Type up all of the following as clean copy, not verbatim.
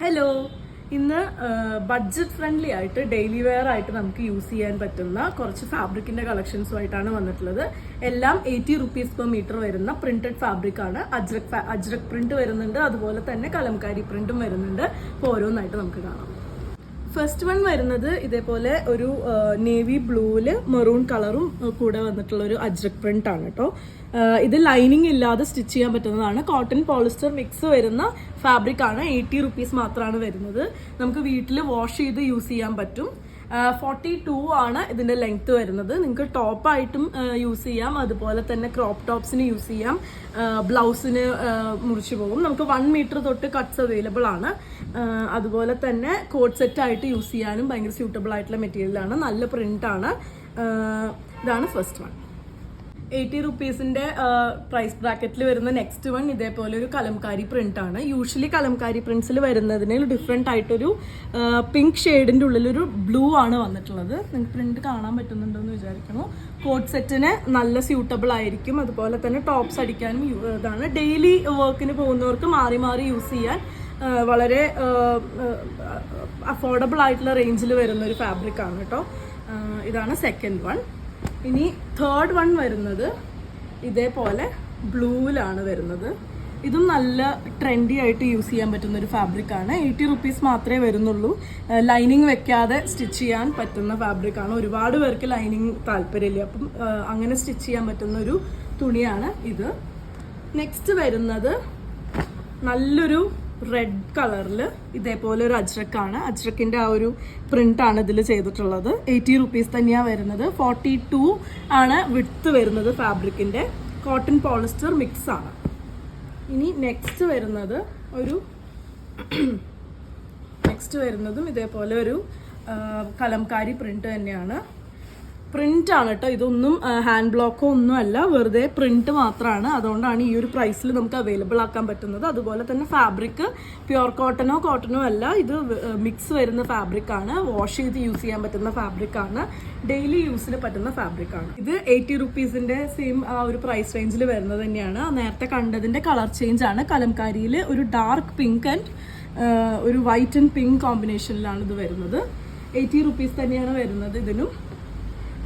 Hello, ഇന്ന് budget friendly ആയിട്ട് daily wear ആയിട്ട് നമുക്ക് യൂസ് ചെയ്യാൻ പറ്റുന്ന കുറച്ച് ഫാബ്രിക്കിന്റെ കളക്ഷൻസുമായിട്ടാണ് വന്നിട്ടുള്ളത്. എല്ലാം 80 റുപ്പീസ് പെർ മീറ്റർ വരുന്ന പ്രിന്റഡ് ഫാബ്രിക് ആണ്. അജ്രക് പ്രിന്റ് വരുന്നുണ്ട്, അതുപോലെ തന്നെ കലംകാരി പ്രിന്റും വരുന്നുണ്ട്. അപ്പോൾ ഓരോന്നായിട്ട് നമുക്ക് കാണാം. ഫസ്റ്റ് വൺ വരുന്നത് ഇതേപോലെ ഒരു നേവി ബ്ലൂവില് മെറൂൺ കളറും കൂടെ വന്നിട്ടുള്ള ഒരു അജ്രക് പ്രിന്റ് ആണ് കേട്ടോ. ഇത് ലൈനിങ് ഇല്ലാതെ സ്റ്റിച്ച് ചെയ്യാൻ പറ്റുന്നതാണ്. കോട്ടൺ പോളിസ്റ്റർ മിക്സ് വരുന്ന ഫാബ്രിക് ആണ്. 80 റുപ്പീസ് മാത്രമാണ് വരുന്നത്. നമുക്ക് വീട്ടിൽ വാഷ് ചെയ്ത് യൂസ് ചെയ്യാൻ പറ്റും. 42 ആണ് ഇതിന്റെ ലെങ്ത് വരുന്നത്. നിങ്ങൾക്ക് ടോപ്പായിട്ടും യൂസ് ചെയ്യാം, അതുപോലെ തന്നെ ക്രോപ്പ് ടോപ്സിന് യൂസ് ചെയ്യാം, ബ്ലൗസിന് മുറിച്ചു പോകും. നമുക്ക് 1 മീറ്റർ തൊട്ട് കട്ട്സ് അവൈലബിൾ ആണ്. അതുപോലെ തന്നെ കോട്ട് സെറ്റ് ആയിട്ട് യൂസ് ചെയ്യാനും ഭയങ്കര സ്യൂട്ടബിൾ ആയിട്ടുള്ള മെറ്റീരിയലാണ്. നല്ല പ്രിന്റ് ആണ്. ഇതാണ് ഫസ്റ്റ് വൺ. 80 റുപ്പീസിന്റെ പ്രൈസ് ബ്രാക്കറ്റിൽ വരുന്ന നെക്സ്റ്റ് വൺ ഇതേപോലെ ഒരു കലംകാരി പ്രിന്റ് ആണ്. യൂഷ്വലി കലംകാരി പ്രിന്റ്സിൽ വരുന്നതിന് ഡിഫറെന്റ് ആയിട്ടൊരു പിങ്ക് ഷെയ്ഡിന്റെ ഉള്ളിലൊരു ബ്ലൂ ആണ് വന്നിട്ടുള്ളത്. നിങ്ങൾക്ക് പ്രിന്റ് കാണാൻ പറ്റുന്നുണ്ടോ എന്ന് വിചാരിക്കുന്നു. കോട്ട് സെറ്റിന് നല്ല സ്യൂട്ടബിൾ ആയിരിക്കും. അതുപോലെ തന്നെ ടോപ്സ് അടിക്കാനും ഇതാണ്. ഡെയിലി വർക്കിന് പോകുന്നവർക്ക് മാറി മാറി യൂസ് ചെയ്യാൻ വളരെ അഫോർഡബിൾ ആയിട്ടുള്ള റേഞ്ചിൽ വരുന്ന ഒരു ഫാബ്രിക് ആണ് കേട്ടോ. ഇതാണ് സെക്കൻഡ് വൺ. ഇനി തേർഡ് വൺ വരുന്നത് ഇതേപോലെ ബ്ലൂവിലാണ് വരുന്നത്. ഇതും നല്ല ട്രെൻഡി ആയിട്ട് യൂസ് ചെയ്യാൻ പറ്റുന്ന ഒരു ഫാബ്രിക് ആണ്. 80 റുപ്പീസ് മാത്രമേ വരുന്നുള്ളൂ. ലൈനിങ് വെക്കാതെ സ്റ്റിച്ച് ചെയ്യാൻ പറ്റുന്ന ഫാബ്രിക് ആണ്. ഒരുപാട് പേർക്ക് ലൈനിങ് താല്പര്യമില്ല, അപ്പം അങ്ങനെ സ്റ്റിച്ച് ചെയ്യാൻ പറ്റുന്ന ഒരു തുണിയാണ് ഇത്. നെക്സ്റ്റ് വരുന്നത് നല്ലൊരു റെഡ് കളറിൽ ഇതേപോലെ ഒരു അജ്രക്കാണ്. അജ്രക്കിന്റെ ആ ഒരു പ്രിന്റ് ആണ് ഇതിൽ ചെയ്തിട്ടുള്ളത്. 80 റുപ്പീസ് തന്നെയാണ് വരുന്നത്. 42 ആണ് വിഡ്ത്ത് വരുന്നത് ഫാബ്രിക്കിന്റെ. കോട്ടൺ പോളിസ്റ്റർ മിക്സ് ആണ്. ഇനി നെക്സ്റ്റ് വരുന്നതും ഇതേപോലെ ഒരു കലംകാരി പ്രിന്റ് തന്നെയാണ്. പ്രിന്റ് ആണ് കേട്ടോ. ഇതൊന്നും ഹാൻഡ് ബ്ലോക്കോ ഒന്നും അല്ല, വെറുതെ പ്രിന്റ് മാത്രമാണ്. അതുകൊണ്ടാണ് ഈ ഒരു പ്രൈസിൽ നമുക്ക് അവൈലബിൾ ആക്കാൻ പറ്റുന്നത്. അതുപോലെ തന്നെ ഫാബ്രിക് പ്യുവർ കോട്ടണോ അല്ല, ഇത് മിക്സ് വരുന്ന ഫാബ്രിക് ആണ്. വാഷ് ചെയ്ത് യൂസ് ചെയ്യാൻ പറ്റുന്ന ഫാബ്രിക് ആണ്. ഡെയിലി യൂസിന് പറ്റുന്ന ഫാബ്രിക് ആണ്. ഇത് 80 റുപ്പീസിന്റെ സെയിം ആ ഒരു പ്രൈസ് റേഞ്ചിൽ വരുന്നത് തന്നെയാണ്. നേരത്തെ കണ്ടതിന്റെ കളർ ചേഞ്ച് ആണ്. കലംകാരിയിൽ ഒരു ഡാർക്ക് പിങ്ക് ആൻഡ് ഒരു വൈറ്റ് ആൻഡ് പിങ്ക് കോമ്പിനേഷനിലാണ് ഇത് വരുന്നത്. 80 റുപ്പീസ് തന്നെയാണ് വരുന്നത് ഇതിനും.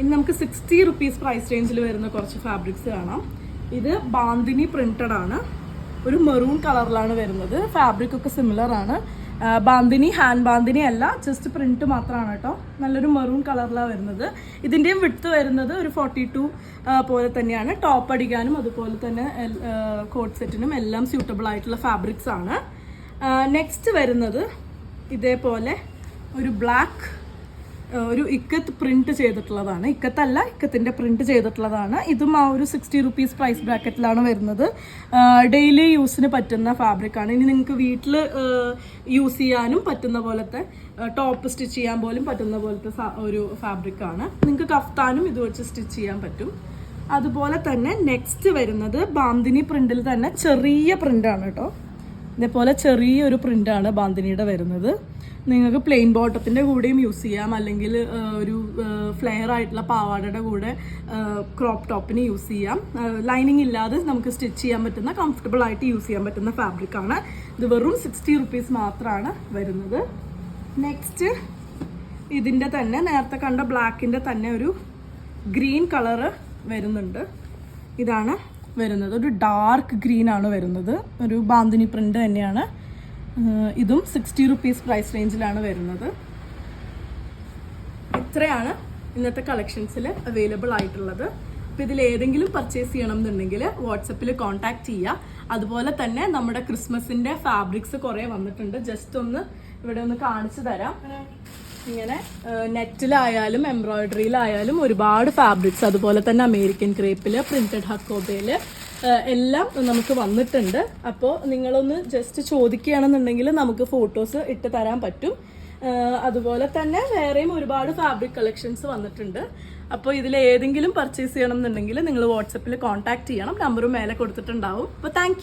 ഇനി നമുക്ക് 60 റുപ്പീസ് പ്രൈസ് റേഞ്ചിൽ വരുന്ന കുറച്ച് ഫാബ്രിക്സ് കാണാം. ഇത് ബാന്തിനി പ്രിന്റഡ് ആണ്. ഒരു മെറൂൺ കളറിലാണ് വരുന്നത്. ഫാബ്രിക് ഒക്കെ സിമിലർ ആണ്. ബാന്തിനി ഹാൻഡ് ബാന്തിനി അല്ല, ജസ്റ്റ് പ്രിന്റ് മാത്രമാണ് കേട്ടോ. നല്ലൊരു മെറൂൺ കളറിലാണ് വരുന്നത്. ഇതിന്റെയും വിഡ്ത്ത് വരുന്നത് ഒരു 42 പോലെ തന്നെയാണ്. ടോപ്പ് അടിക്കാനും അതുപോലെ തന്നെ കോട്ട് സെറ്റിനും എല്ലാം സ്യൂട്ടബിൾ ആയിട്ടുള്ള ഫാബ്രിക്സ് ആണ്. നെക്സ്റ്റ് വരുന്നത് ഇതേപോലെ ഒരു ബ്ലാക്ക് ഒരു ഇക്കത്ത് പ്രിന്റ് ചെയ്തിട്ടുള്ളതാണ്. ഇക്കത്തല്ല, ഇക്കത്തിന്റെ പ്രിന്റ് ചെയ്തിട്ടുള്ളതാണ്. ഇതും ആ ഒരു 60 റുപ്പീസ് പ്രൈസ് ബ്രാക്കറ്റിലാണ് വരുന്നത്. ഡെയിലി യൂസിന് പറ്റുന്ന ഫാബ്രിക് ആണ്. ഇനി നിങ്ങൾക്ക് വീട്ടിൽ യൂസ് ചെയ്യാനും പറ്റുന്ന പോലത്തെ, ടോപ്പ് സ്റ്റിച്ച് ചെയ്യാൻ പോലും പറ്റുന്ന പോലത്തെ ഒരു ഫാബ്രിക് ആണ്. നിങ്ങൾക്ക് കഫ്താനും ഇത് വെച്ച് സ്റ്റിച്ച് ചെയ്യാൻ പറ്റും. അതുപോലെ തന്നെ നെക്സ്റ്റ് വരുന്നത് ബാന്തിനി പ്രിന്റിൽ തന്നെ ചെറിയ പ്രിന്റാണ് കേട്ടോ. ഇതേപോലെ ചെറിയൊരു പ്രിന്റാണ് ബാന്തിനിയുടെ വരുന്നത്. നിങ്ങൾക്ക് പ്ലെയിൻ ബോട്ടത്തിന്റെ കൂടെയും യൂസ് ചെയ്യാം, അല്ലെങ്കിൽ ഒരു ഫ്ലെയർ ആയിട്ടുള്ള പാവാടയുടെ കൂടെ ക്രോപ്പ് ടോപ്പിന് യൂസ് ചെയ്യാം. ലൈനിങ് ഇല്ലാതെ നമുക്ക് സ്റ്റിച്ച് ചെയ്യാൻ പറ്റുന്ന, കംഫർട്ടബിൾ ആയിട്ട് യൂസ് ചെയ്യാൻ പറ്റുന്ന ഫാബ്രിക് ആണ്. ഇത് വെറും 60 റുപ്പീസ് മാത്രമാണ് വരുന്നത്. നെക്സ്റ്റ് ഇതിന്റെ തന്നെ നേരത്തെ കണ്ട ബ്ലാക്കിന്റെ തന്നെ ഒരു ഗ്രീൻ കളറ് വരുന്നുണ്ട്. ഇതാണ് വരുന്നത്. ഒരു ഡാർക്ക് ഗ്രീൻ ആണ് വരുന്നത്. ഒരു ബാന്തിനി പ്രിന്റ് തന്നെയാണ്. ഇതും 60 റുപ്പീസ് പ്രൈസ് റേഞ്ചിലാണ് വരുന്നത്. ഇത്രയാണ് ഇന്നത്തെ കളക്ഷൻസിൽ അവൈലബിൾ ആയിട്ടുള്ളത്. അപ്പോൾ ഇതിൽ ഏതെങ്കിലും പർച്ചേസ് ചെയ്യണം എന്നുണ്ടെങ്കിൽ വാട്സപ്പിൽ കോൺടാക്ട് ചെയ്യുക. അതുപോലെ തന്നെ നമ്മുടെ ക്രിസ്മസിന്റെ ഫാബ്രിക്സ് കുറേ വന്നിട്ടുണ്ട്. ജസ്റ്റ് ഒന്ന് ഇവിടെ ഒന്ന് കാണിച്ചു തരാം. ഇങ്ങനെ നെറ്റിലായാലും എംബ്രോയിഡറിയിലായാലും ഒരുപാട് ഫാബ്രിക്സ്, അതുപോലെ തന്നെ അമേരിക്കൻ ക്രേപ്പിൽ, പ്രിന്റഡ് ഹക്കോബയിൽ എല്ലാം നമുക്ക് വന്നിട്ടുണ്ട്. അപ്പോൾ നിങ്ങളൊന്ന് ജസ്റ്റ് ചോദിക്കുകയാണെന്നുണ്ടെങ്കിൽ നമുക്ക് ഫോട്ടോസ് ഇട്ട് തരാൻ പറ്റും. അതുപോലെ തന്നെ വേറെയും ഒരുപാട് ഫാബ്രിക് കളക്ഷൻസ് വന്നിട്ടുണ്ട്. അപ്പോൾ ഇതിൽ ഏതെങ്കിലും പർച്ചേസ് ചെയ്യണം എന്നുണ്ടെങ്കിൽ നിങ്ങൾ വാട്സപ്പിൽ കോൺടാക്ട് ചെയ്യണം. നമ്പറും മേലെ കൊടുത്തിട്ടുണ്ടാവും. അപ്പോൾ താങ്ക്